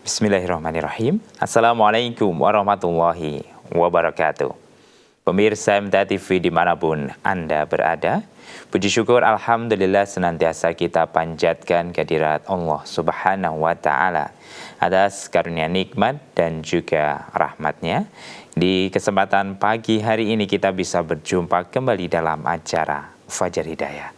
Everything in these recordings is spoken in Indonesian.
Bismillahirrahmanirrahim. Assalamualaikum warahmatullahi wabarakatuh. Pemirsa MTA TV dimanapun Anda berada, puji syukur Alhamdulillah senantiasa kita panjatkan kehadirat Allah Subhanahu wa Ta'ala atas karunia nikmat dan juga rahmatnya. Di kesempatan pagi hari ini kita bisa berjumpa kembali dalam acara Fajar Hidayah.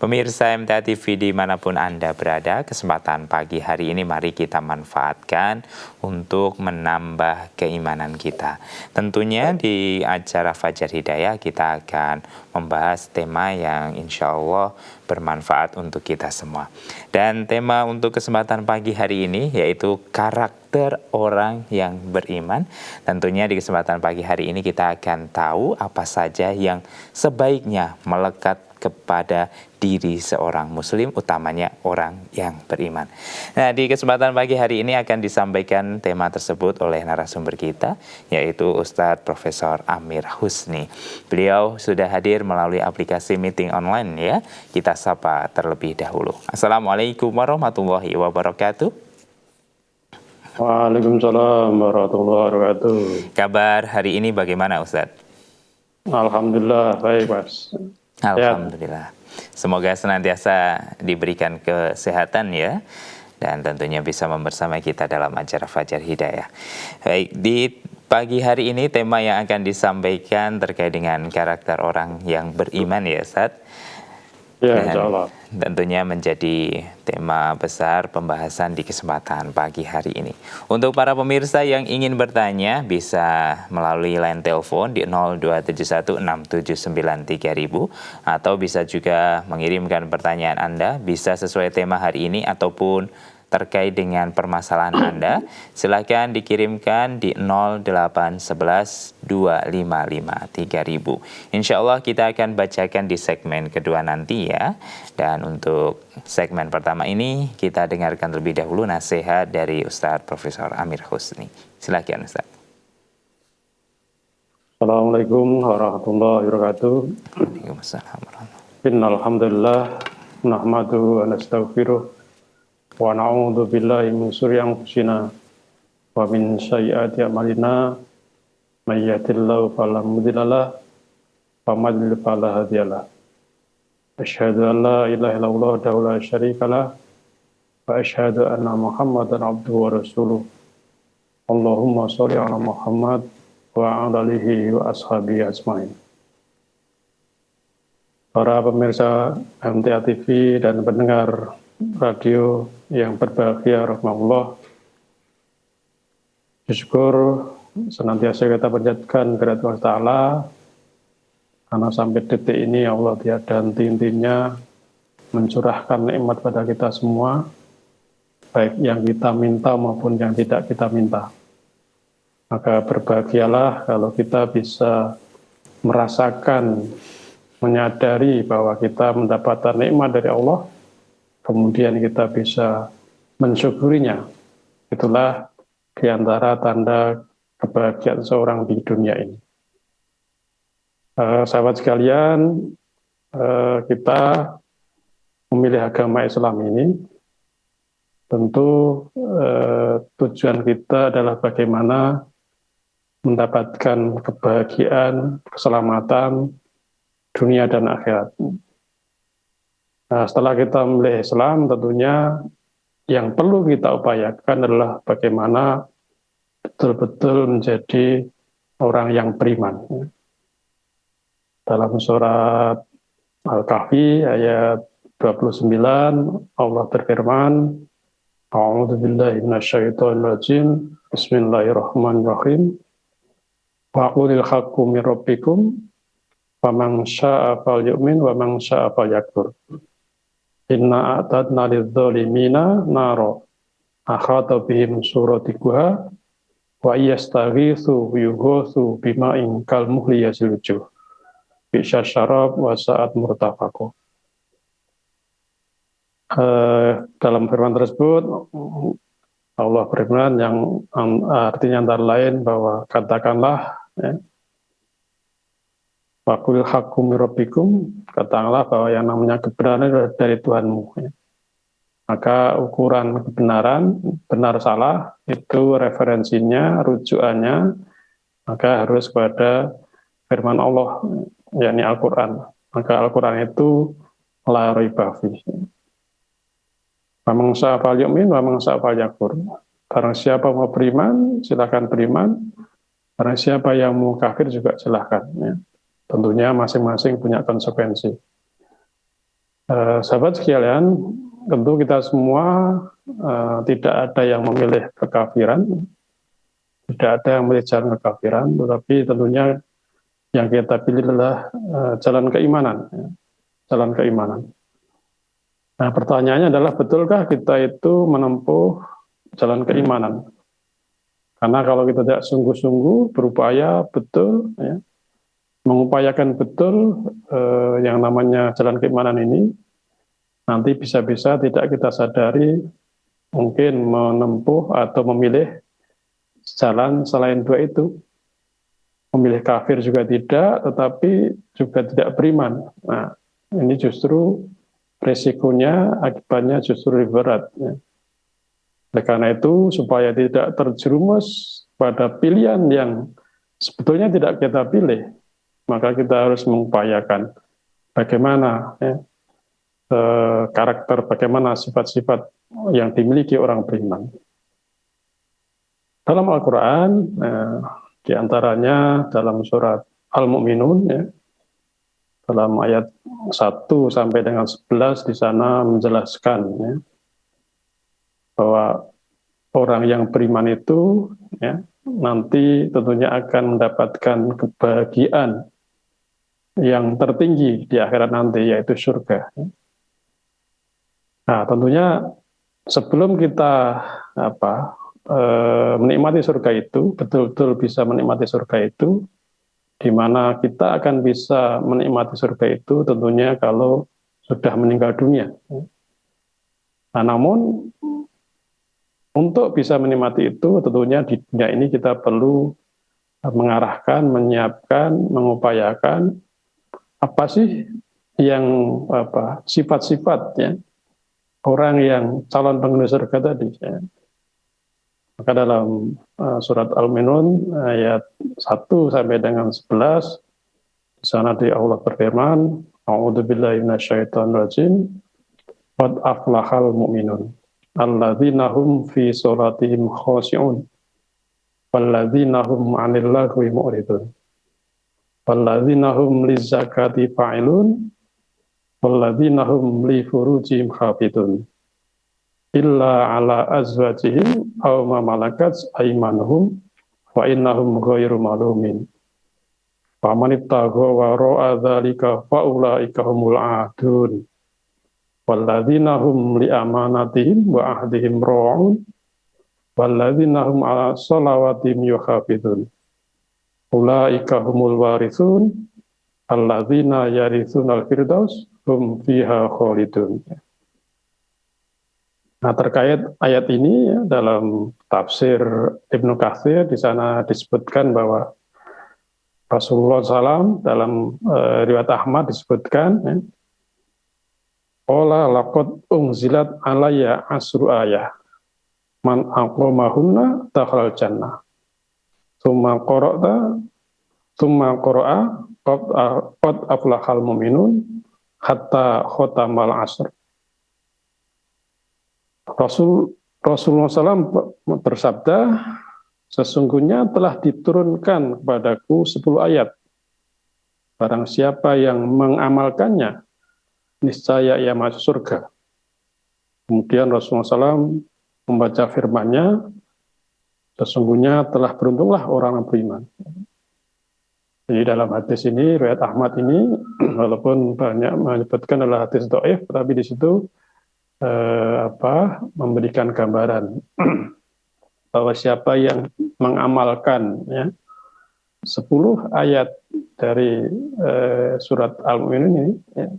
Pemirsa MTA TV dimanapun Anda berada, kesempatan pagi hari ini mari kita manfaatkan untuk menambah keimanan kita. Tentunya di acara Fajar Hidayah kita akan membahas tema yang insya Allah bermanfaat untuk kita semua. Dan tema untuk kesempatan pagi hari ini yaitu karakter orang yang beriman. Tentunya di kesempatan pagi hari ini kita akan tahu apa saja yang sebaiknya melekat kepada diri seorang muslim, utamanya orang yang beriman. Nah, di kesempatan pagi hari ini akan disampaikan tema tersebut oleh narasumber kita, yaitu Ustadz Profesor Amir Husni. Beliau sudah hadir melalui aplikasi meeting online ya. Kita sapa terlebih dahulu. Assalamualaikum warahmatullahi wabarakatuh. Waalaikumsalam warahmatullahi wabarakatuh. Kabar hari ini bagaimana Ustadz? Alhamdulillah, baik Mas. Alhamdulillah. Semoga senantiasa diberikan kesehatan ya. Dan tentunya bisa membersamai kita dalam acara Fajar Hidayah. Baik, di pagi hari ini tema yang akan disampaikan terkait dengan karakter orang yang beriman ya Ustadz. Ya, insyaallah. Tentunya menjadi tema besar pembahasan di kesempatan pagi hari ini. Untuk para pemirsa yang ingin bertanya bisa melalui line telepon di 02716793000 atau bisa juga mengirimkan pertanyaan Anda bisa sesuai tema hari ini ataupun terkait dengan permasalahan Anda, silakan dikirimkan di 08112553000. Insya Allah kita akan bacakan di segmen kedua nanti ya. Dan untuk segmen pertama ini kita dengarkan terlebih dahulu nasihat dari Ustadz Profesor Amir Husni. Silakan Ustadz. Assalamualaikum warahmatullahi wabarakatuh. Waalaikumsalam warahmatullahi Innalhamdulillah nahmaduhu wa nastaghfiruh wa na'udzu billahi min syururi anfusina wa min sayyiati a'malina may yahdihillahu fala mudilla lahu wa may yudlil fala hadiya lahu. Asyhadu an la ilaha illallah wahdahu la syarika lahu wa asyhadu anna Muhammadan abduhu wa rasuluh. Allahumma sholli ala Muhammad wa ala alihi wa ashabihi ajmain. Para pemirsa MTA TV dan pendengar radio yang berbahagia rahmatullah, syukur senantiasa kita panjatkan kehadirat Allah Ta'ala karena sampai detik ini Allah tiada henti-hentinya mencurahkan nikmat pada kita semua, baik yang kita minta maupun yang tidak kita minta. Maka berbahagialah kalau kita bisa merasakan, menyadari bahwa kita mendapatkan nikmat dari Allah, kemudian kita bisa mensyukurinya. Itulah diantara tanda kebahagiaan seorang di dunia ini. Sahabat sekalian, kita memilih agama Islam ini, tentu tujuan kita adalah bagaimana mendapatkan kebahagiaan, keselamatan, dunia dan akhirat. Nah, setelah kita memilih Islam, tentunya yang perlu kita upayakan adalah bagaimana betul-betul menjadi orang yang beriman. Dalam surat Al-Kahfi ayat 29, Allah berfirman, A'udzu billahi minasyaitonir rajim. Bismillahirrahmanirrahim. Wa qulil haqqu mir rabbikum faman syaa'a falyu'min wa man syaa'a falyakfur. Inna a'tadna lidz-dzalimina naro akhata bihim suratikuha wa yastaghitsu yughutsu bima'in kalmuhli yasil wujuh bi'sa syarab wa sa'at murtafaqo. Dalam firman tersebut Allah berfirman yang artinya antara lain bahwa katakanlah ya, Waqul haqqu mir rabbikum, katakanlah bahwa yang namanya kebenaran adalah dari Tuhanmu. Ya. Maka ukuran kebenaran, benar salah, itu referensinya, rujukannya, maka harus pada firman Allah, yakni Al-Quran. Maka Al-Quran itu la raiba fihi. Faman syaa falyu'min, waman syaa falyakfur. Barang siapa mau beriman, silakan beriman. Barang siapa yang mau kafir juga silakan. Ya. Tentunya masing-masing punya konsekuensi. Sahabat sekalian, tentu kita semua tidak ada yang memilih kekafiran, tidak ada yang memilih jalan kekafiran, tetapi tentunya yang kita pilih adalah jalan keimanan. Ya. Jalan keimanan. Nah, pertanyaannya adalah, betulkah kita itu menempuh jalan keimanan? Karena kalau kita tidak sungguh-sungguh berupaya betul, ya, mengupayakan betul yang namanya jalan keimanan ini, nanti bisa-bisa tidak kita sadari mungkin menempuh atau memilih jalan selain dua itu. Memilih kafir juga tidak, tetapi juga tidak beriman. Nah, ini justru resikonya, akibatnya justru lebih berat. Ya. Oleh karena itu, supaya tidak terjerumus pada pilihan yang sebetulnya tidak kita pilih, maka kita harus mengupayakan bagaimana ya, karakter, bagaimana sifat-sifat yang dimiliki orang beriman. Dalam Al-Quran, di antaranya dalam surat Al-Mu'minun, ya, dalam ayat 1 sampai dengan 11 di sana menjelaskan ya, bahwa orang yang beriman itu ya, nanti tentunya akan mendapatkan kebahagiaan yang tertinggi di akhirat nanti, yaitu surga. Nah, tentunya sebelum kita menikmati surga itu, betul-betul bisa menikmati surga itu, di mana kita akan bisa menikmati surga itu tentunya kalau sudah meninggal dunia. Nah, namun untuk bisa menikmati itu tentunya di dunia ini kita perlu mengarahkan, menyiapkan, mengupayakan apa sih yang sifat-sifat ya orang yang calon penghuni surga tadi. Ya. Maka dalam surat Al-Mu'minun ayat 1 sampai dengan 11 di sana di Allah berfirman, A'udzubillahi minasyaitonirrajim. Qad aflahal mu'minun alladzina hum fi sholatihim khashi'un walladzina hum 'anil lagwi mu'ridun walladzina hum lizzakati fa'ilun walladzina hum li furujihim hafidun illa ala azwajihim aw ma malakat aymanuhum wa innahum ghairu malumin. Faman ibtagha wara'a dzalika fa ulaika humul 'adun. Walladzina hum li amanatihim wa ahdihim ra'un walladzina hum 'ala shalawatihim yuhafizun. Ulaika humul warithun alladzina yarithunal firdaus hum fiha khalidun. Nah, terkait ayat ini ya, dalam tafsir Ibnu Katsir di sana disebutkan bahwa Rasulullah SAW dalam riwayat Ahmad disebutkan ya, Qala laqad unzilat alayya asru ayah man aqamahunna dakhalal jannah. Tsumma qara'a qad aflahal mu'minun hatta khotamal asr. Rasulullah SAW bersabda, sesungguhnya telah diturunkan kepadaku 10 ayat. Barang siapa yang mengamalkannya, niscaya ia masuk surga. Kemudian Rasulullah SAW membaca firman-Nya, sesungguhnya telah beruntunglah orang yang beriman. Jadi dalam hadis ini, riwayat Ahmad ini, walaupun banyak menyebutkan adalah hadis dhaif, tapi di situ memberikan gambaran bahwa siapa yang mengamalkan ya, 10 ayat dari surat Al-Mu'minun ini, ya,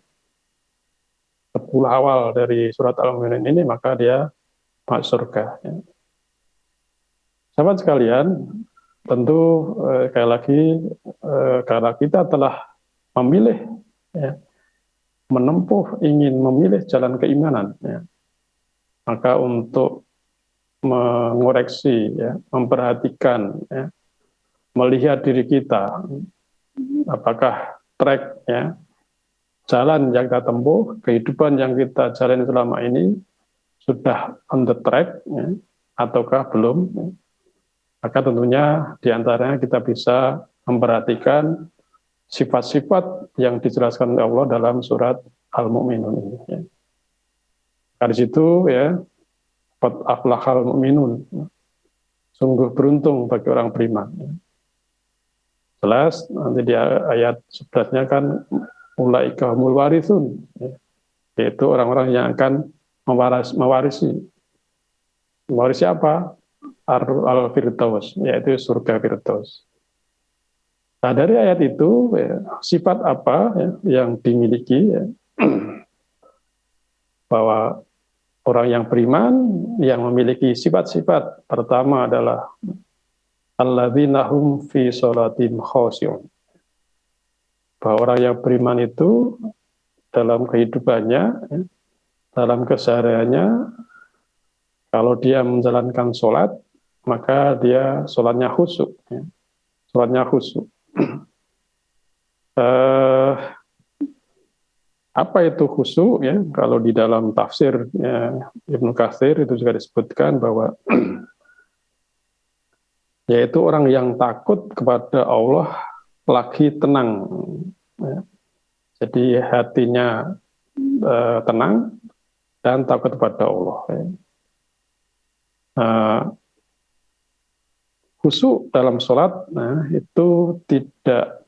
10 awal dari surat Al-Mu'minun ini, maka dia masuk surga. Ya. Sahabat sekalian, tentu sekali lagi karena kita telah memilih ya, ingin memilih jalan keimanan, ya, Maka untuk mengoreksi, ya, memperhatikan, ya, melihat diri kita, apakah track, ya, jalan yang kita tempuh, kehidupan yang kita jalani selama ini sudah on the track, ya, ataukah belum. Ya. Maka tentunya diantaranya kita bisa memperhatikan sifat-sifat yang dijelaskan oleh Allah dalam surat Al-Mu'minun ini. Ya. Dari situ, ya, qad aflahal mu'minun, sungguh beruntung bagi orang beriman. Jelas nanti di ayat 11-nya kan ulaika humul warithun, ya, yaitu orang-orang yang akan mewarisi apa? Al-Firdaus, yaitu surga Firdaus. Nah, dari ayat itu, ya, sifat apa, ya, yang dimiliki, ya, bahwa orang yang beriman yang memiliki sifat-sifat pertama adalah alladzina hum fi sholatim khoshi'un. Bahwa orang yang beriman itu dalam kehidupannya, ya, dalam kesehariannya, kalau dia menjalankan sholat, maka dia sholatnya khusyuk. Ya. Sholatnya khusyuk. Apa itu khusyuk? Ya? Kalau di dalam tafsir, ya, Ibnu Katsir itu juga disebutkan bahwa yaitu orang yang takut kepada Allah lagi tenang. Ya. Jadi hatinya tenang dan takut kepada Allah. Ya. Khusyuk dalam sholat, nah, itu tidak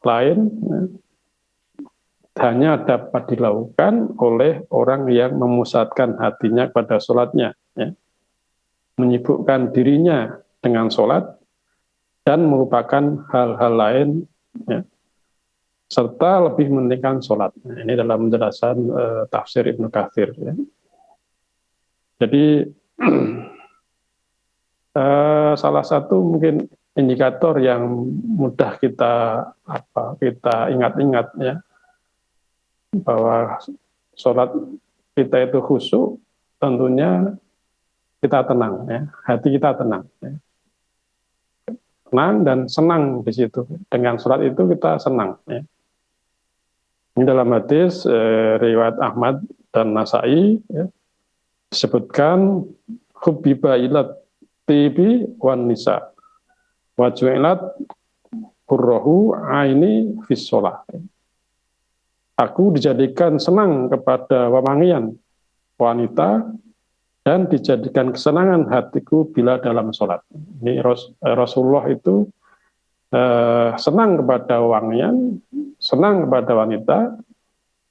lain, ya, hanya dapat dilakukan oleh orang yang memusatkan hatinya pada sholatnya, ya. Menyibukkan dirinya dengan sholat dan merupakan hal-hal lain, ya, serta lebih mementingkan sholat. Nah, ini dalam penjelasan tafsir Ibnu Katsir. Ya. Jadi salah satu mungkin indikator yang mudah kita ingat-ingat, ya, bahwa sholat kita itu khusyuk, tentunya kita tenang, ya, hati kita tenang, ya. Tenang dan senang di situ. Dengan sholat itu kita senang. Ya. Ini dalam hadis riwayat Ahmad dan Nasai, ya, disebutkan hubbiba ilat tibi wan nisa wa ju'ilat qurratu aini fis shalah. Aku dijadikan senang kepada wewangian wanita dan dijadikan kesenangan hatiku bila dalam sholat. Ini Rasulullah itu senang kepada wewangian, senang kepada wanita,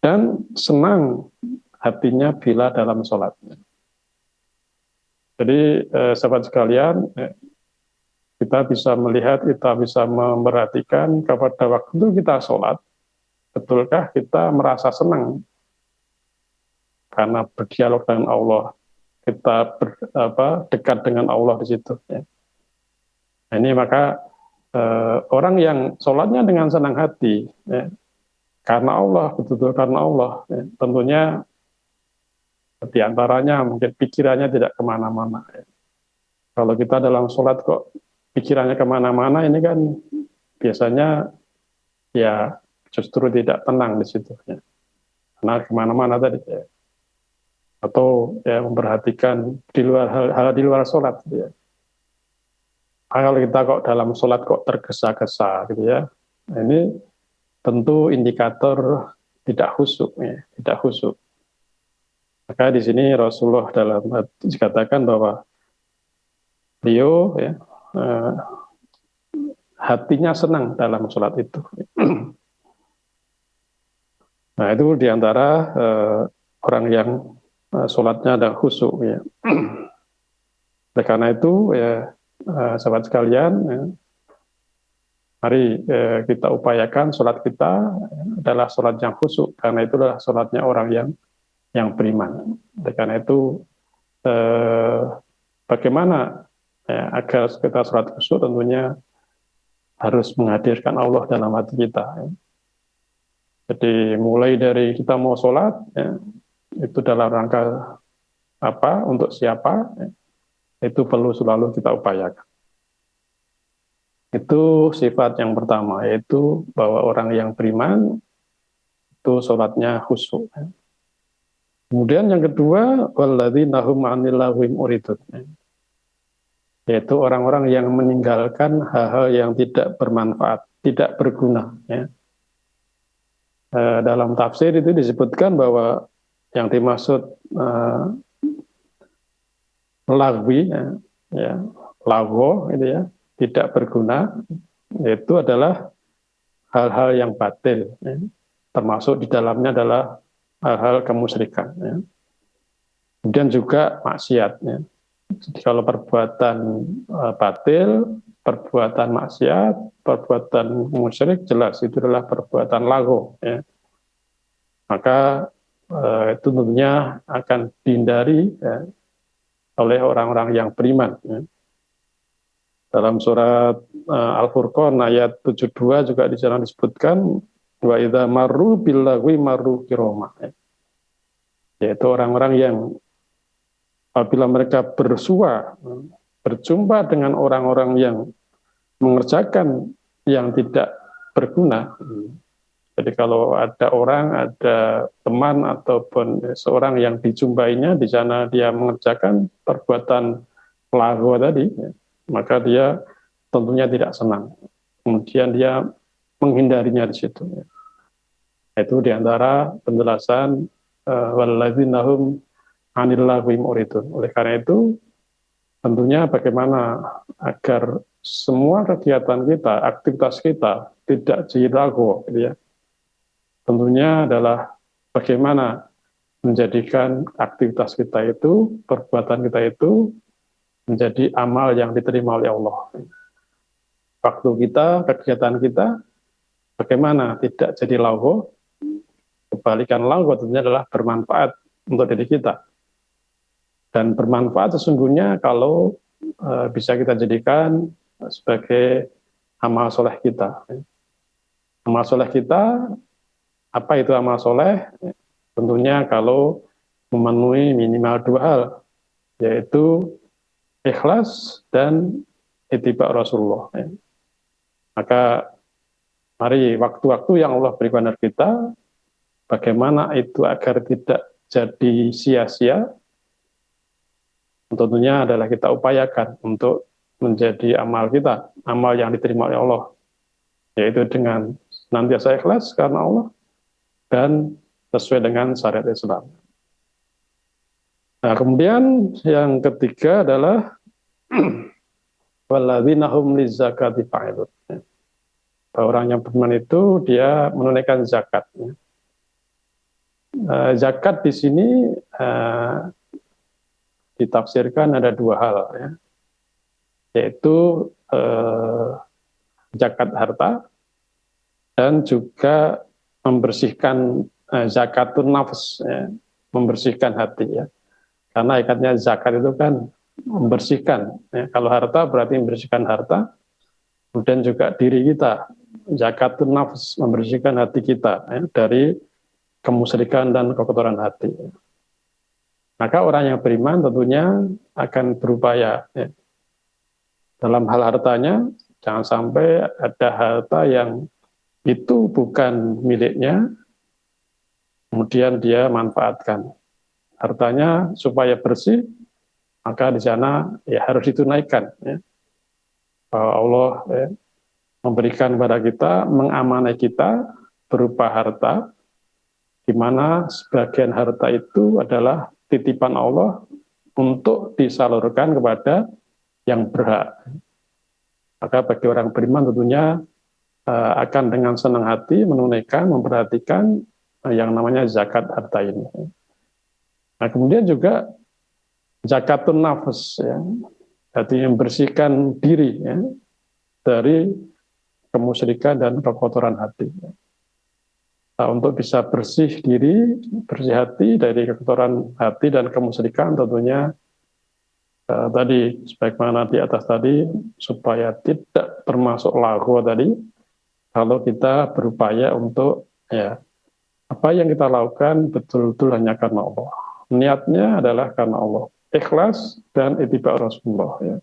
dan senang hatinya bila dalam sholat. Jadi sahabat sekalian, kita bisa melihat, kita bisa memperhatikan kepada waktu kita sholat, betulkah kita merasa senang karena berdialog dengan Allah, kita dekat dengan Allah di situ. Ya. Nah, ini maka orang yang sholatnya dengan senang hati, ya, karena Allah, betul-betul karena Allah, ya, tentunya diantaranya mungkin pikirannya tidak kemana-mana. Ya. Kalau kita dalam sholat kok pikirannya kemana-mana, ini kan biasanya ya justru tidak tenang di situ. Ya. Karena kemana-mana tadi. Ya. Atau ya memperhatikan di luar hal di luar sholat. Ya. Kalau kita kok dalam sholat kok tergesa-gesa gitu ya, nah, ini tentu indikator tidak khusyuk, ya, tidak khusyuk. Maka di sini Rasulullah dalam dikatakan bahwa beliau, ya, hatinya senang dalam sholat itu. Nah itu diantara orang yang sholatnya ada khusyuk. Ya. Karena itu ya sahabat sekalian, ya, mari kita upayakan sholat kita adalah sholat yang khusyuk, karena itulah sholatnya orang yang beriman. Karena itu bagaimana ya, agar kita sholat khusyuk, tentunya harus menghadirkan Allah dalam hati kita. Ya. Jadi mulai dari kita mau sholat, ya, itu dalam rangka apa, untuk siapa, itu perlu selalu kita upayakan. Itu sifat yang pertama, yaitu bahwa orang yang beriman itu sholatnya khusyuk. Kemudian yang kedua, walladzina hum 'anil lahwi muridun, yaitu orang-orang yang meninggalkan hal-hal yang tidak bermanfaat, tidak berguna. Ya. Dalam tafsir itu disebutkan bahwa yang dimaksud lagwi, ya, lago, itu ya, tidak berguna, itu adalah hal-hal yang batil, ya. Termasuk di dalamnya adalah hal-hal kemusyrikan. Ya. Kemudian juga maksiat. Ya. Jadi kalau perbuatan batil, perbuatan maksiat, perbuatan musyrik, jelas itu adalah perbuatan lago. Ya. Maka itu tentunya akan dihindari, ya, oleh orang-orang yang beriman. Ya. Dalam surat Al-Furqan ayat 72 juga di sana disebutkan wa idza marru bil lagwi marru kirama. Ya. Yaitu orang-orang yang apabila mereka bersua, berjumpa dengan orang-orang yang mengerjakan yang tidak berguna. Jadi kalau ada orang, ada teman ataupun seorang yang dijumpainya di sana dia mengerjakan perbuatan lago tadi, maka dia tentunya tidak senang. Kemudian dia menghindarinya di situ. Itu diantara penjelasan walladzina hum 'anil lahwi muridun. Oleh karena itu, tentunya bagaimana agar semua kegiatan kita, aktivitas kita tidak jadi lago, gitu ya. Tentunya adalah bagaimana menjadikan aktivitas kita itu, perbuatan kita itu menjadi amal yang diterima oleh Allah. Waktu kita, kegiatan kita, bagaimana tidak jadi lago, kebalikan lago tentunya adalah bermanfaat untuk diri kita. Dan bermanfaat sesungguhnya kalau bisa kita jadikan sebagai amal soleh kita. Amal soleh kita, apa itu amal soleh? Tentunya kalau memenuhi minimal dua hal, yaitu ikhlas dan ittiba Rasulullah. Maka mari waktu-waktu yang Allah berikan kepada kita, bagaimana itu agar tidak jadi sia-sia, tentunya adalah kita upayakan untuk menjadi amal kita, amal yang diterima oleh Allah, yaitu dengan senantiasa ikhlas karena Allah dan sesuai dengan syariat Islam. Nah, kemudian yang ketiga adalah walladzina hum lizakati fa'ilun. Orang yang beriman itu dia menunaikan zakat. Zakat di sini ditafsirkan ada dua hal, ya, yaitu zakat harta dan juga membersihkan zakatun nafs, ya, membersihkan hati, ya. Karena ikatnya zakat itu kan membersihkan, ya. Kalau harta berarti membersihkan harta, kemudian juga diri kita, zakatun nafs, membersihkan hati kita, ya, dari kemusyrikan dan kekotoran hati. Maka orang yang beriman tentunya akan berupaya, ya, dalam hal hartanya, jangan sampai ada harta yang itu bukan miliknya, kemudian dia manfaatkan hartanya supaya bersih, maka di sana ya harus ditunaikan. Ya. Allah, ya, memberikan kepada kita, mengamanai kita berupa harta, di mana sebagian harta itu adalah titipan Allah untuk disalurkan kepada yang berhak. Maka bagi orang beriman tentunya akan dengan senang hati menunaikan, memperhatikan yang namanya zakat harta ini. Nah, kemudian juga zakatun nafs, ya, jadi membersihkan diri, ya, dari kemusyrikan dan kekotoran hati. Nah, untuk bisa bersih diri, bersih hati dari kekotoran hati dan kemusyrikan tentunya tadi sebagaimana di atas tadi, supaya tidak termasuk lagu tadi, kalau kita berupaya untuk, ya, apa yang kita lakukan betul-betul hanya karena Allah. niatnya adalah karena Allah, ikhlas dan ittiba Rasulullah ya.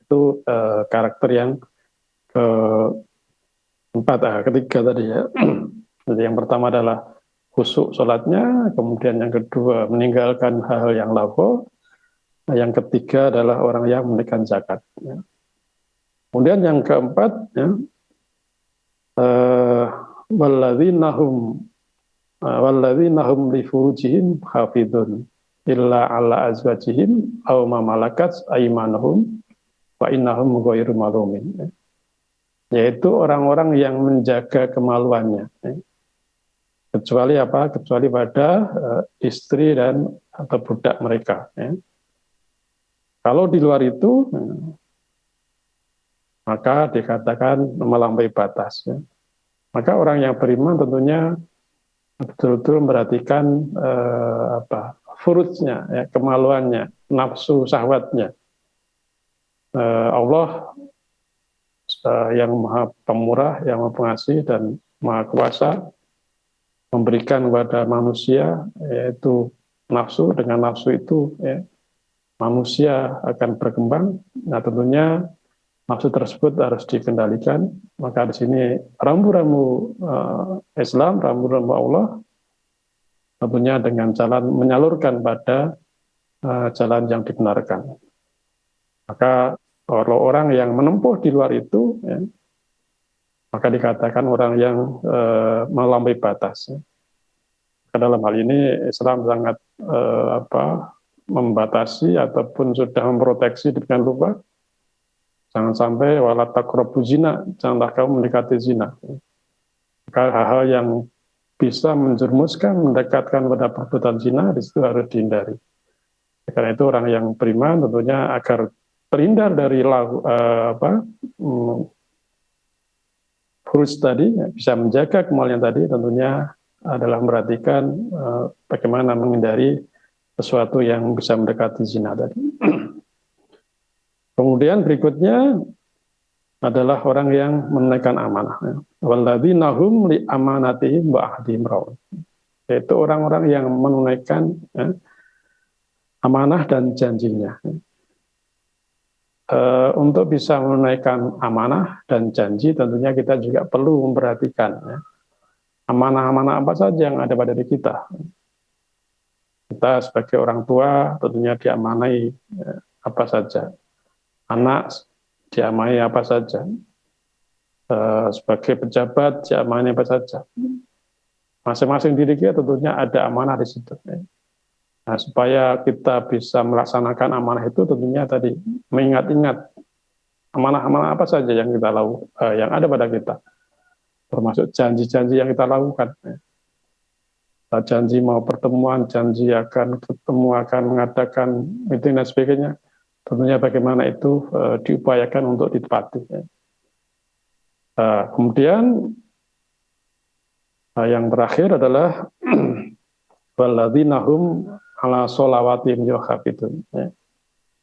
Itu karakter yang ketiga tadi ya. Jadi yang pertama adalah khusyuk sholatnya, kemudian yang kedua meninggalkan hal-hal yang lagho, yang ketiga adalah orang yang menunaikan zakat ya. Kemudian yang keempat ya, walladzina hum li furujihim hafidun illa ala azwajihim aw ma malakat aymanuhum wa innahum ghairu malumin, yaitu orang-orang yang menjaga kemaluannya ya. Kecuali apa? Kecuali pada istri dan atau budak mereka ya. Kalau di luar itu maka dikatakan melampaui batas ya. Maka orang yang beriman tentunya betul-betul memperhatikan furujnya ya, kemaluannya, nafsu syahwatnya. Allah yang maha pemurah, yang maha pengasih dan maha kuasa memberikan kepada manusia yaitu nafsu. Dengan nafsu itu ya, manusia akan berkembang. Nah tentunya nafsu tersebut harus dikendalikan. Maka di sini rambu-rambu Islam, rambu-rambu Allah tentunya dengan jalan menyalurkan pada jalan yang dibenarkan. Maka kalau orang yang menempuh di luar itu ya, maka dikatakan orang yang melampaui batas. Dalam hal ini Islam sangat membatasi ataupun sudah memproteksi dengan lupa. Jangan sampai wala taqrabu zina, janganlah kamu mendekati zina. Maka hal-hal yang bisa menjerumuskan, mendekatkan pada perbuatan zina, di situ harus dihindari. Karena itu orang yang beriman tentunya agar terhindar dari furuj tadi, bisa menjaga kemaluan tadi, tentunya adalah memperhatikan bagaimana menghindari sesuatu yang bisa mendekati zina tadi. Kemudian berikutnya adalah orang yang menunaikan amanah. Walladzina hum li amanatihim wa ahdihim raun. Yaitu orang-orang yang menunaikan amanah dan janjinya. Untuk bisa menunaikan amanah dan janji tentunya kita juga perlu memperhatikan amanah-amanah apa saja yang ada pada diri kita. Kita sebagai orang tua tentunya diamanai apa saja. Anak diamanai apa saja. Sebagai pejabat diamanai apa saja. Masing-masing diri kita tentunya ada amanah di situ. Nah, supaya kita bisa melaksanakan amanah itu tentunya tadi mengingat-ingat amanah-amanah apa saja yang kita lakukan, yang ada pada kita, termasuk janji-janji yang kita lakukan. Kita janji mau pertemuan, janji akan ketemu, akan mengadakan meeting dan sebagainya. Tentunya bagaimana itu diupayakan untuk ditepati. Kemudian yang terakhir adalah walladzina hum ala sholawatihim yuhafidun,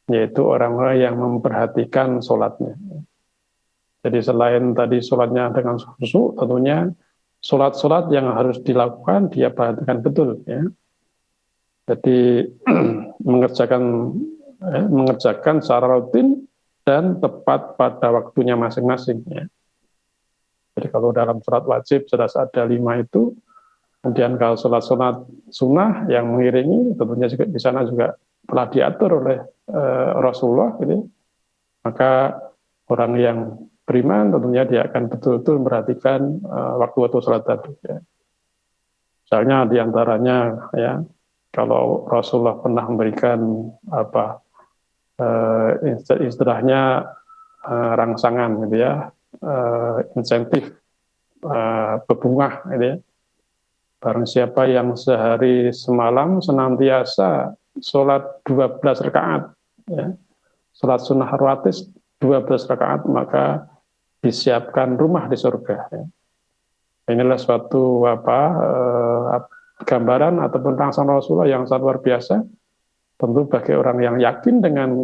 yaitu orang-orang yang memperhatikan sholatnya. Jadi selain tadi sholatnya dengan khusyuk, tentunya sholat-sholat yang harus dilakukan dia perhatikan betul ya. Jadi mengerjakan secara rutin dan tepat pada waktunya masing-masing ya. Jadi kalau dalam sholat wajib sudah ada 5 itu, kemudian kalau sholat-sholat sunnah yang mengiringi, tentunya juga di sana juga telah diatur oleh Rasulullah, gitu. Maka orang yang beriman tentunya dia akan betul-betul memperhatikan waktu-waktu sholat tadi. Ya. Misalnya diantaranya ya, kalau Rasulullah pernah memberikan istilahnya rangsangan, gitu ya, insentif bebungah, gitu ya. Barang siapa yang sehari semalam senantiasa sholat 12 rakaat, ya, sholat sunnah rawatib 12 rakaat, maka disiapkan rumah di surga. Ya. Inilah suatu gambaran ataupun rangsangan Rasulullah yang sangat luar biasa. Tentu bagi orang yang yakin dengan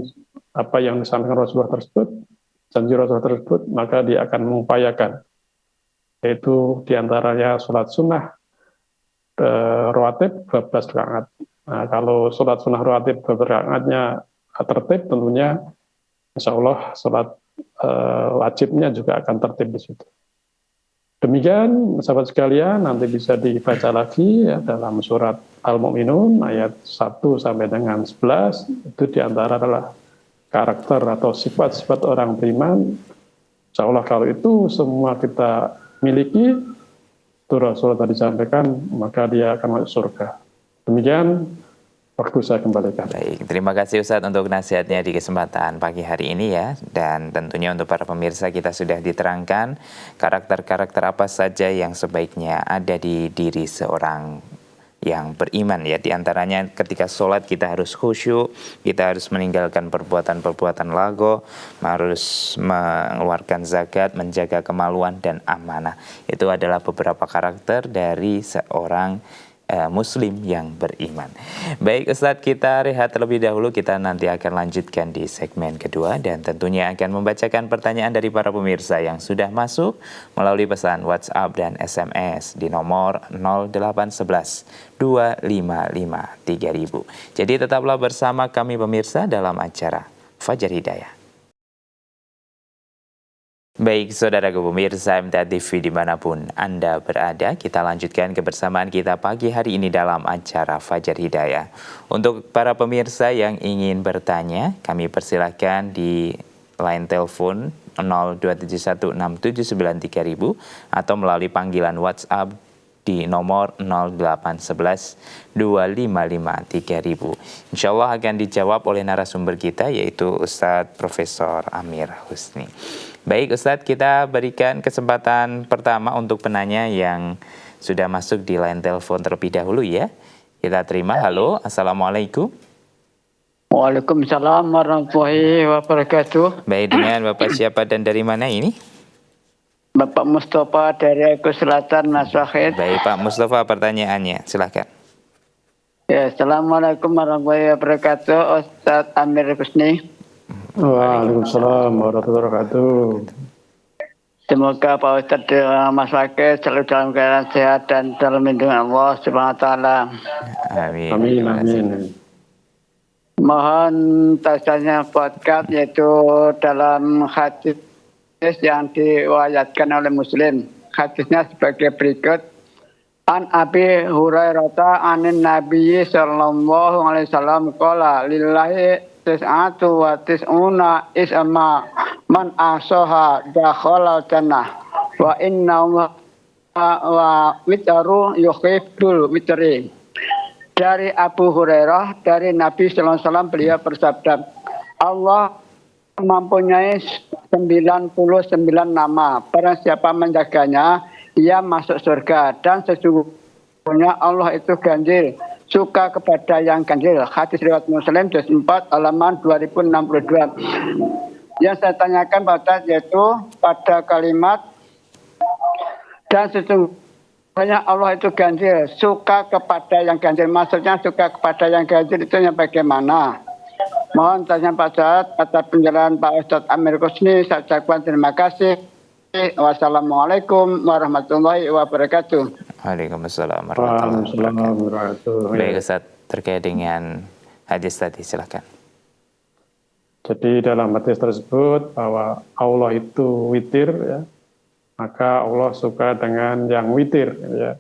apa yang disampaikan Rasulullah tersebut, janji Rasulullah tersebut, maka dia akan mengupayakan, yaitu diantaranya sholat sunnah rawatib 12 rakaat. Nah, kalau sholat sunnah rawatib berangkatnya tertib, tentunya insya Allah sholat wajibnya juga akan tertib di situ. Demikian, sahabat sekalian, nanti bisa dibaca lagi ya, dalam surat Al-Mu'minun ayat 1 sampai dengan 11, itu diantara adalah karakter atau sifat-sifat orang beriman. Insya Allah kalau itu semua kita miliki, itu Rasulullah tadi sampaikan, maka dia akan masuk surga. Demikian, waktu saya kembalikan. Baik, terima kasih Ustadz untuk nasihatnya di kesempatan pagi hari ini ya. Dan tentunya untuk para pemirsa kita sudah diterangkan karakter-karakter apa saja yang sebaiknya ada di diri seorang yang beriman ya. Di antaranya ketika sholat kita harus khusyuk, kita harus meninggalkan perbuatan-perbuatan lago, harus mengeluarkan zakat, menjaga kemaluan dan amanah. Itu adalah beberapa karakter dari seorang Muslim yang beriman. Baik Ustadz, kita rehat terlebih dahulu. Kita nanti akan lanjutkan di segmen kedua dan tentunya akan membacakan pertanyaan dari para pemirsa yang sudah masuk melalui pesan WhatsApp dan SMS di nomor 0811 255 3000. Jadi tetaplah bersama kami pemirsa dalam acara Fajar Hidayah. Baik, saudaraku pemirsa MTA TV dimanapun Anda berada, kita lanjutkan kebersamaan kita pagi hari ini dalam acara Fajar Hidayah. Untuk para pemirsa yang ingin bertanya, kami persilahkan di line telepon 02716793000 atau melalui panggilan WhatsApp di nomor 0811 255 3000. Insya Allah akan dijawab oleh narasumber kita yaitu Ustadz Profesor Amir Husni. Baik Ustadz, kita berikan kesempatan pertama untuk penanya yang sudah masuk di line telepon terlebih dahulu ya. Kita terima. Halo, Assalamualaikum. Waalaikumsalam warahmatullahi wabarakatuh. Baik, dengan Bapak siapa dan dari mana ini? Bapak Mustafa dari Agus Selatan, Maswahid. Baik Pak Mustafa, pertanyaannya silakan. Ya, Assalamualaikum warahmatullahi wabarakatuh. Ustadz Amir Husni. Waalaikumsalam warahmatullahi wabarakatuh. Semoga Pak Ustadz Mas Wakil selalu dalam keadaan sehat dan dalam lindungan Allah Subhanahu wa taala. Amin. Amin, amin. Mohon tanya podcast yaitu dalam hadis yang diriwayatkan oleh Muslim. Hadisnya sebagai berikut. An Abi Hurairah anin Nabi sallallahu alaihi wasallam qala lillahi tis'atu wa tis'una isma man asoha dakhala jannah wa inna wa witaru yuhibbul witri. Dari Abu Hurairah dari Nabi sallallahu alaihi wasallam beliau bersabda, Allah mempunyai 99 nama. Barang siapa menjaganya, ia masuk surga. Dan sesungguhnya Allah itu ganjil, suka kepada yang ganjil. Hadis riwayat Muslim juz 4 halaman 2062. Yang saya tanyakan pada yaitu pada kalimat dan sesungguhnya Allah itu ganjil, suka kepada yang ganjil. Maksudnya suka kepada yang ganjil itu yang bagaimana? Mohon tanya Pak Ustadz atas penjelasan Pak Ustadz Amir Husni. Saya ucapkan terima kasih. Wassalamualaikum warahmatullahi wabarakatuh. Waalaikumsalam warahmatullahi wabarakatuh. Wabarakatuh. Baik Ustadz, terkait dengan hadis tadi silakan. Jadi dalam hadis tersebut bahwa Allah itu witir, ya, maka Allah suka dengan yang witir. Ya.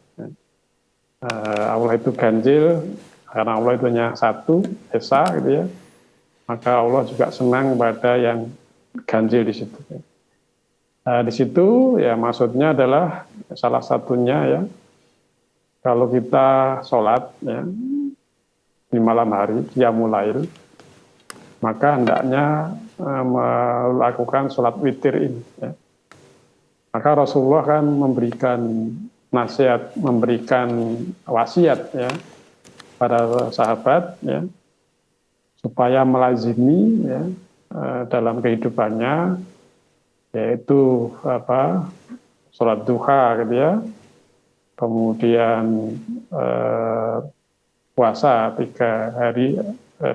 Allah itu ganjil, karena Allah itu hanya satu, esa, gitu ya. Maka Allah juga senang pada yang ganjil di situ. Di situ ya maksudnya adalah salah satunya ya, kalau kita sholat ya, di malam hari, qiyamul lail, maka hendaknya melakukan sholat witir ini. Ya. Maka Rasulullah kan memberikan nasihat, memberikan wasiat ya pada sahabat ya, supaya melazimi ya, dalam kehidupannya, yaitu sholat duha gitu ya, kemudian puasa 3 hari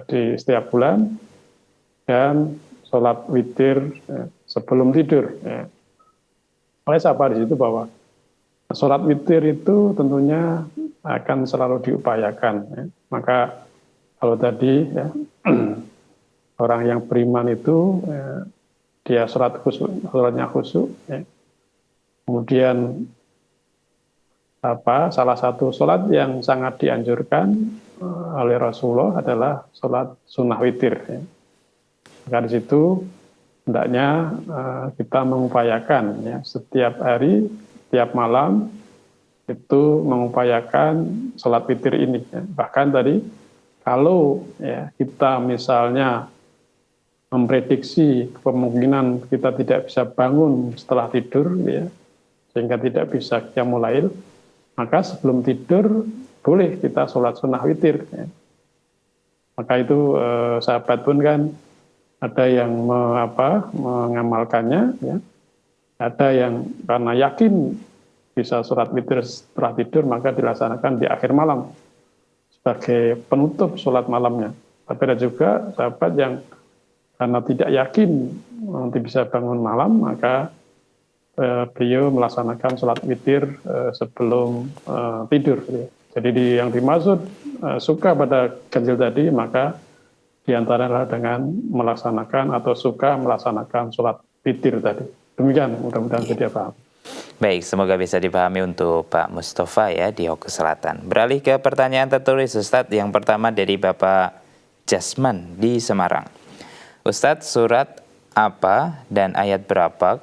di setiap bulan, dan sholat witir sebelum tidur. Ya. Oleh siapa di situ bahwa sholat witir itu tentunya akan selalu diupayakan. Ya. Maka kalau tadi ya, orang yang beriman itu dia sholatnya khusyuk, ya. Kemudian salah satu sholat yang sangat dianjurkan oleh Rasulullah adalah sholat sunnah witir. Ya. Maka di situ hendaknya kita mengupayakan ya, setiap hari, setiap malam itu mengupayakan sholat witir ini. Ya. Bahkan tadi kalau ya, kita misalnya memprediksi kemungkinan kita tidak bisa bangun setelah tidur, ya, sehingga tidak bisa qiyamul lail, maka sebelum tidur boleh kita sholat sunnah witir. Ya. Maka itu sahabat pun kan ada yang mengamalkannya, ya. Ada yang karena yakin bisa sholat witir setelah tidur maka dilaksanakan di akhir malam sebagai penutup sholat malamnya. Tapi ada juga sahabat yang karena tidak yakin nanti bisa bangun malam, maka beliau melaksanakan sholat witir sebelum tidur. Jadi yang dimaksud suka pada ganjil tadi, maka diantara dengan melaksanakan atau suka melaksanakan sholat witir tadi. Demikian, mudah-mudahan jadi paham. Baik, semoga bisa dipahami untuk Pak Mustafa ya di Oku Selatan. Beralih ke pertanyaan tertulis Ustadz, yang pertama dari Bapak Jasman di Semarang. Ustadz, surat apa dan ayat berapa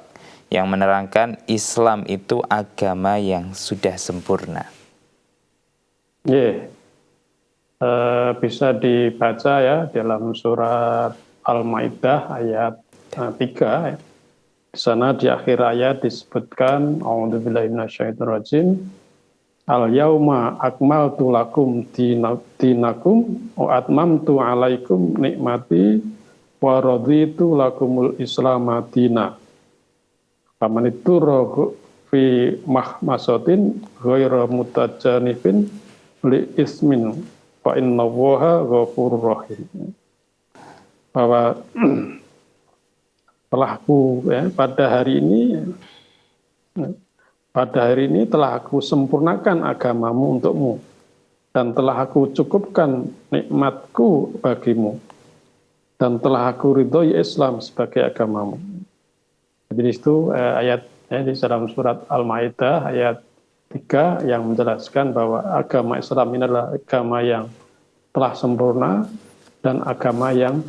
yang menerangkan Islam itu agama yang sudah sempurna? Bisa dibaca ya dalam surat Al-Maidah ayat 3. Ya. Di sana di akhir ayat disebutkan A'udzubillahi minasyaitonirrajim. Al-yauma akmaltu lakum dinakum wa atmamtu alaikum nikmati wa raditu lakumul islama dina. Faman iturra fi mahmasatin ghairu mutajanifin li ismin fa innallaha ghafurur rahim. Bahwa pada hari ini telah aku sempurnakan agamamu untukmu dan telah aku cukupkan nikmatku bagimu dan telah aku ridhoi Islam sebagai agamamu. Jadi itu ayat di dalam surat Al-Maidah ayat 3 yang menjelaskan bahwa agama Islam ini adalah agama yang telah sempurna dan agama yang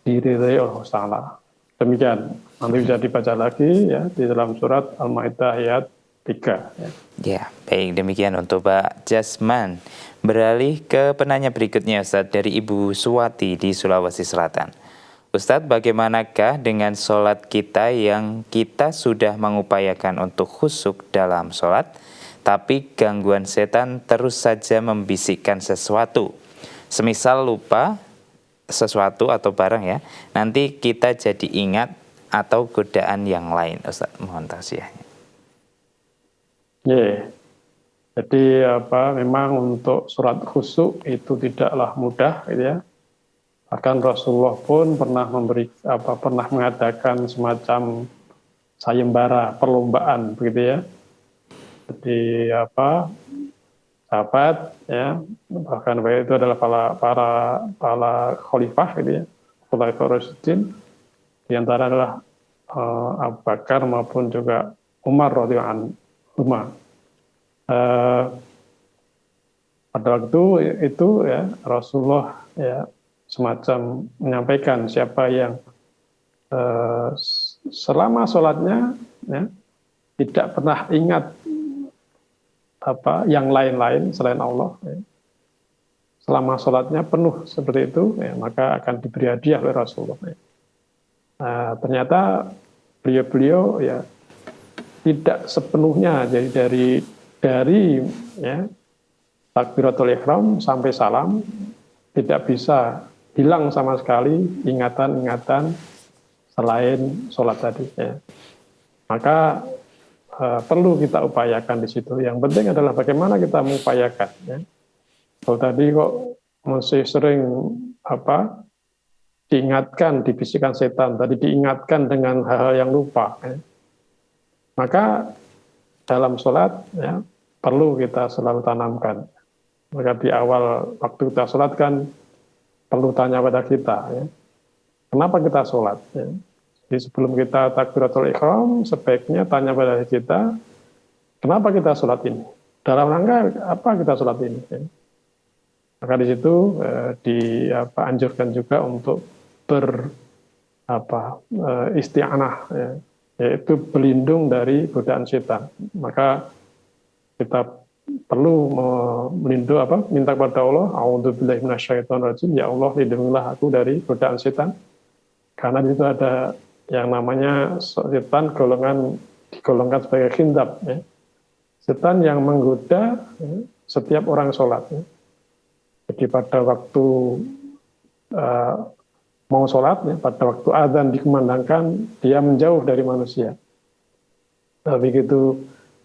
diridhai oleh Allah. Demikian, nanti bisa dibaca lagi ya di dalam surat Al-Maidah ayat 3. Ya, baik, demikian untuk Pak Jasman. Beralih ke penanya berikutnya Ustadz, dari Ibu Suwati di Sulawesi Selatan. Ustadz, bagaimanakah dengan sholat kita yang kita sudah mengupayakan untuk khusyuk dalam sholat, tapi gangguan setan terus saja membisikkan sesuatu, semisal lupa sesuatu atau barang ya, nanti kita jadi ingat atau godaan yang lain. Ustaz, mohon tausiahnya. Jadi memang untuk sholat khusyuk itu tidaklah mudah, gitu ya. Bahkan Rasulullah pun pernah mengadakan semacam sayembara perlombaan, begitu ya. Jadi sahabat ya, bahkan itu adalah para khalifah, gitu ya, Khulafaur Rasyidin, di antara adalah Abu Bakar maupun juga Umar radhiyallahu anhu. Pada waktu itu ya Rasulullah ya semacam menyampaikan siapa yang selama sholatnya ya, tidak pernah ingat yang lain-lain selain Allah, ya. Selama sholatnya penuh seperti itu, ya, maka akan diberi hadiah oleh Rasulullah. Ya. Ternyata beliau ya tidak sepenuhnya, jadi dari ya, takbiratul ihram sampai salam tidak bisa hilang sama sekali ingatan-ingatan selain sholat tadi. Ya. Maka perlu kita upayakan di situ. Yang penting adalah bagaimana kita mengupayakan. Ya. Kalau tadi kok masih sering diingatkan, dibisikkan setan, tadi diingatkan dengan hal-hal yang lupa. Ya. Maka dalam sholat ya, perlu kita selalu tanamkan. Maka di awal waktu kita sholat kan perlu tanya pada kita, ya. Kenapa kita sholat? Ya. Jadi sebelum kita takbiratul ihram, sebaiknya tanya pada kita, kenapa kita sholat ini? Dalam rangka apa kita sholat ini? Ya. Maka di situ dianjurkan juga untuk isti'anah, ya, yaitu berlindung dari godaan setan. Maka kita perlu minta kepada Allah, a'udzubillahi minasyaitonirrajim, ya Allah lindungilah aku dari godaan setan. Karena di situ ada yang namanya setan digolongkan sebagai khindab, ya. Setan yang menggoda, ya, setiap orang sholat. Ya. Jadi pada waktu mau sholat, ya, pada waktu azan dikumandangkan, dia menjauh dari manusia. Begitu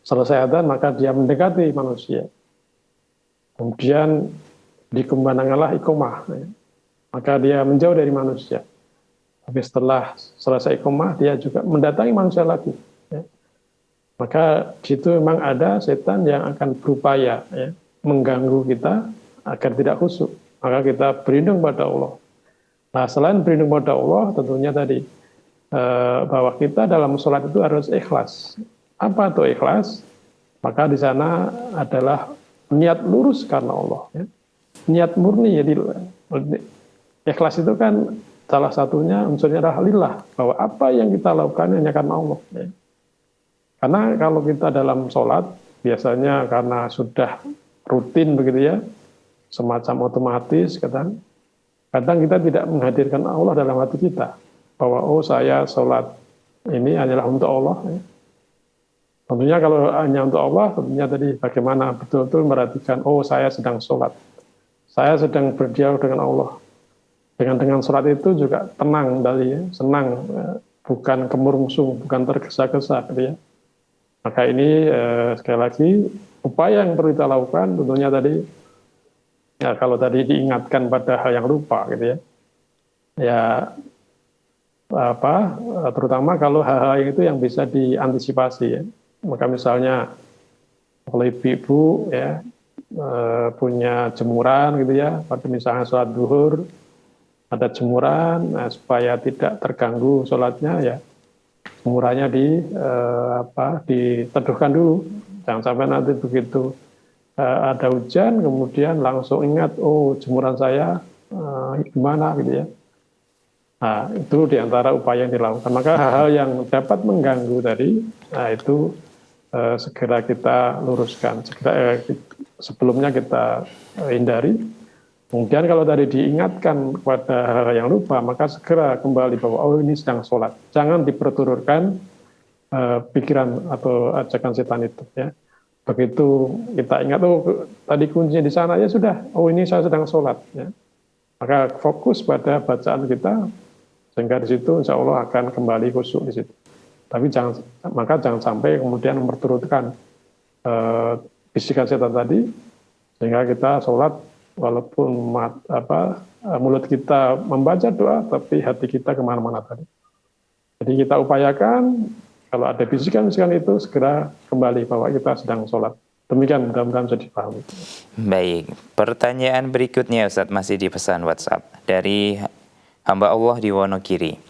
selesai adzan maka dia mendekati manusia. Kemudian dikumandangkanlah iqomah, ya. Maka dia menjauh dari manusia. Tapi setelah selesai iqomah dia juga mendatangi manusia lagi. Ya. Maka di situ memang ada setan yang akan berupaya, ya, mengganggu kita agar tidak khusyuk. Maka kita berlindung pada Allah. Nah, selain berlindung pada Allah, tentunya tadi bahwa kita dalam sholat itu harus ikhlas. Apa itu ikhlas? Maka di sana adalah niat lurus karena Allah. Ya. Niat murni. Jadi ikhlas itu kan salah satunya unsurnya adalah lillah. Bahwa apa yang kita lakukan hanya karena Allah. Ya. Karena kalau kita dalam sholat, biasanya karena sudah rutin begitu ya, semacam otomatis, kadang kita tidak menghadirkan Allah dalam hati kita. Bahwa saya sholat ini hanyalah untuk Allah. Ya. Tentunya kalau hanya untuk Allah, tentunya tadi bagaimana betul-betul merhatikan, saya sedang sholat. Saya sedang berdialog dengan Allah. Dengan sholat itu juga tenang tadi, ya, senang, bukan kemurungsung, bukan tergesa-gesa, gitu ya. Maka ini sekali lagi upaya yang perlu kita lakukan, tentunya tadi, ya kalau tadi diingatkan pada hal yang lupa, gitu ya. Ya terutama kalau hal-hal itu yang bisa diantisipasi, ya. Maka misalnya kalau ibu-ibu ya punya jemuran gitu ya, pada misalnya sholat duhur ada jemuran, supaya tidak terganggu sholatnya ya jemurannya diteduhkan dulu, jangan sampai nanti begitu ada hujan kemudian langsung ingat jemuran saya gimana gitu ya. Nah, itu diantara upaya yang dilakukan. Maka hal-hal yang dapat mengganggu tadi, nah itu segera kita luruskan, sebelumnya kita hindari. Kemudian kalau tadi diingatkan kepada hal yang lupa, maka segera kembali bahwa ini sedang sholat. Jangan diperturutkan pikiran atau ajakan setan itu. Ya. Begitu kita ingat, tadi kuncinya di sana, ya sudah, ini saya sedang sholat. Ya. Maka fokus pada bacaan kita, sehingga di situ insya Allah akan kembali khusyuk di situ. Tapi jangan sampai kemudian memperturutkan bisikan setan tadi, sehingga kita sholat walaupun mulut kita membaca doa, tapi hati kita kemana-mana tadi. Jadi kita upayakan kalau ada bisikan-bisikan itu segera kembali bahwa kita sedang sholat. Demikian mudah-mudahan bisa dipahami. Baik, pertanyaan berikutnya Ustadz masih di pesan WhatsApp dari hamba Allah di Wonogiri.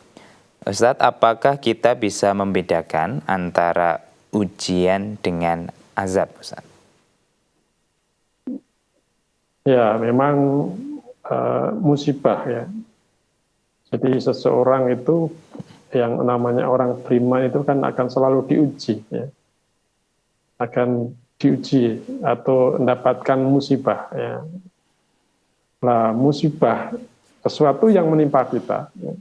Ustadz, apakah kita bisa membedakan antara ujian dengan azab, Ustadz? Ya, memang musibah ya. Jadi seseorang itu yang namanya orang beriman itu kan akan selalu diuji, ya. Akan diuji atau mendapatkan musibah. Ya. Nah, musibah sesuatu yang menimpa kita. Ya.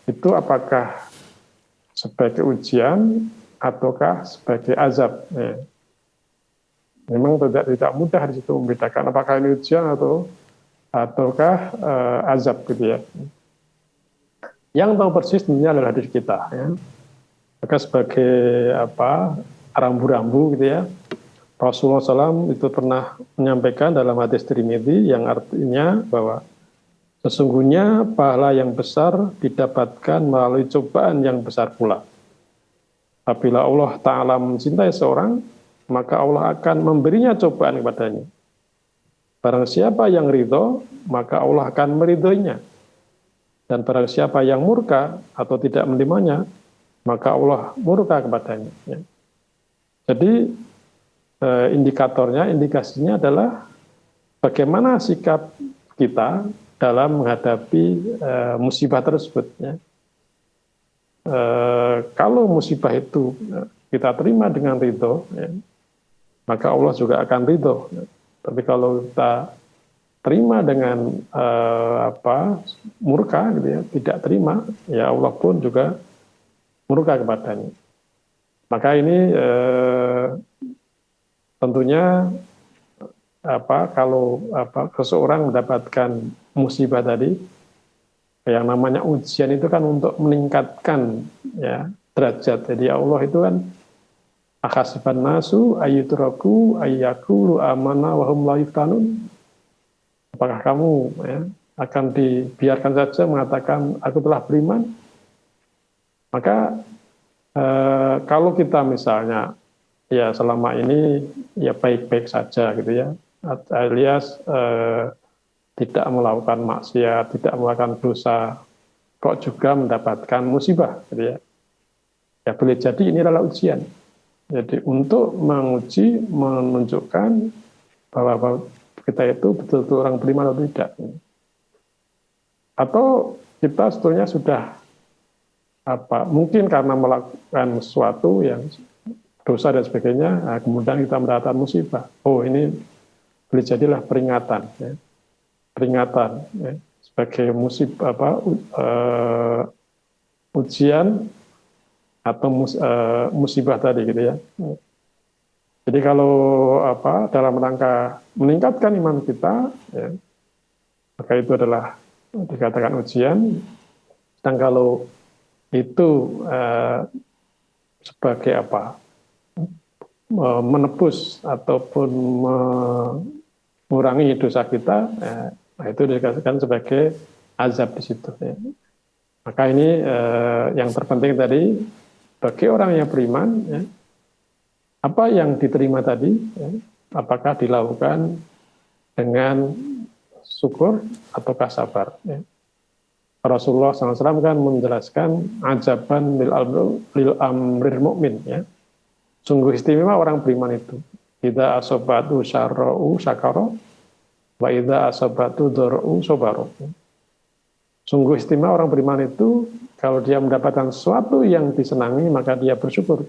Itu apakah sebagai ujian ataukah sebagai azab? Ya. Memang tidak mudah di situ membedakan apakah ini ujian ataukah azab gitu ya. Yang tahu persis tentunya adalah diri kita. Ya. Maka sebagai rambu-rambu gitu ya, Rasulullah SAW itu pernah menyampaikan dalam hadis Tirmidzi yang artinya bahwa sesungguhnya pahala yang besar didapatkan melalui cobaan yang besar pula. Apabila Allah Ta'ala mencintai seorang, maka Allah akan memberinya cobaan kepadanya. Barang siapa yang ridho, maka Allah akan meridhoinya. Dan barang siapa yang murka atau tidak menerimanya, maka Allah murka kepadanya. Ya. Jadi indikasinya adalah bagaimana sikap kita dalam menghadapi musibah tersebut. Ya. Kalau musibah itu kita terima dengan ridho, ya, maka Allah juga akan ridho. Ya. Tapi kalau kita terima dengan murka, gitu ya, tidak terima, ya Allah pun juga murka kepadanya. Maka ini tentunya kalau seseorang mendapatkan musibah tadi, yang namanya ujian itu kan untuk meningkatkan ya derajat. Jadi Allah itu kan akhasiban nasu ayyutraku ayyakulu amana wa hum la yuftanun. Apakah kamu ya, akan dibiarkan saja mengatakan aku telah beriman? Maka kalau kita misalnya ya selama ini ya baik-baik saja gitu ya, alias tidak melakukan maksiat, tidak melakukan dosa, kok juga mendapatkan musibah, gitu ya. Ya boleh jadi ini adalah ujian. Jadi untuk menguji, menunjukkan bahwa kita itu betul-betul orang beriman atau tidak. Atau kita sebetulnya sudah mungkin karena melakukan sesuatu yang dosa dan sebagainya, nah, kemudian kita mendapatkan musibah. Oh ini boleh jadilah peringatan. Ya. Peringatan ya, sebagai ujian atau musibah tadi gitu ya. Jadi kalau dalam rangka meningkatkan iman kita, ya, maka itu adalah dikatakan ujian. Dan kalau itu sebagai menebus ataupun mengurangi dosa kita, nah itu dikatakan sebagai azab di situ. Ya. Maka ini yang terpenting tadi bagi orang yang beriman, ya, apa yang diterima tadi, ya, apakah dilakukan dengan syukur ataukah sabar. Ya. Rasulullah SAW kan menjelaskan ajaban lil amrir mu'min. Ya. Sungguh istimewa orang beriman itu. Idza asabatu syarra'u syakara wa idza asabatu dharra'u sabara. Sungguh istimewa orang beriman itu kalau dia mendapatkan sesuatu yang disenangi maka dia bersyukur.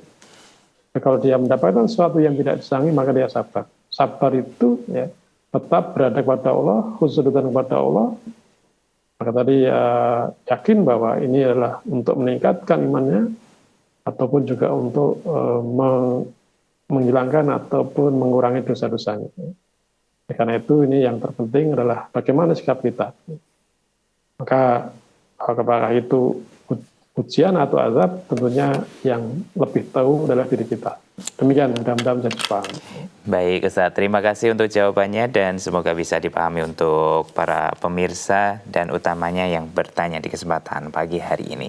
Kalau dia mendapatkan sesuatu yang tidak disenangi maka dia sabar. Sabar itu ya tetap berada kepada Allah, khusyudan kepada Allah. Maka tadi yakin bahwa ini adalah untuk meningkatkan imannya ataupun juga untuk menghilangkan ataupun mengurangi dosa-dosanya. Karena itu ini yang terpenting adalah bagaimana sikap kita. Maka apakah itu ujian atau azab, tentunya yang lebih tahu adalah diri kita. Demikian, mudah-mudahan bisa dipahami. Baik Ustaz, terima kasih untuk jawabannya dan semoga bisa dipahami untuk para pemirsa dan utamanya yang bertanya di kesempatan pagi hari ini.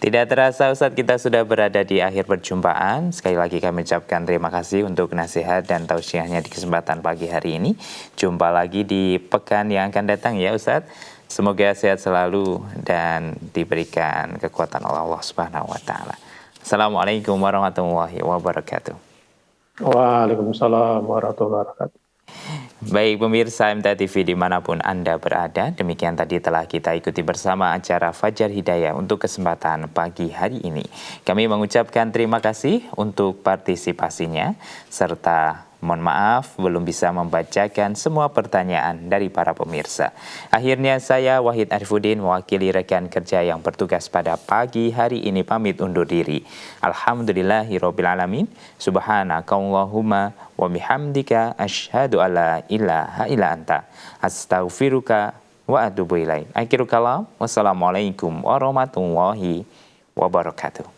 Tidak terasa Ustaz, kita sudah berada di akhir perjumpaan. Sekali lagi kami ucapkan terima kasih untuk nasihat dan tausiahnya di kesempatan pagi hari ini. Jumpa lagi di pekan yang akan datang ya Ustaz. Semoga sehat selalu dan diberikan kekuatan oleh Allah Subhanahu wa taala. Assalamualaikum warahmatullahi wabarakatuh. Waalaikumsalam warahmatullahi wabarakatuh. Baik pemirsa MTA TV dimanapun Anda berada, demikian tadi telah kita ikuti bersama acara Fajar Hidayah untuk kesempatan pagi hari ini. Kami mengucapkan terima kasih untuk partisipasinya, serta mohon maaf belum bisa membacakan semua pertanyaan dari para pemirsa. Akhirnya saya Wahid Arifuddin mewakili rekan kerja yang bertugas pada pagi hari ini pamit undur diri. Alhamdulillahirabbil alamin. Subhanakallahumma wa bihamdika asyhadu alla ilaha illa anta astaghfiruka wa atubu ilaik. Akhirul kalam. Wassalamualaikum warahmatullahi wabarakatuh.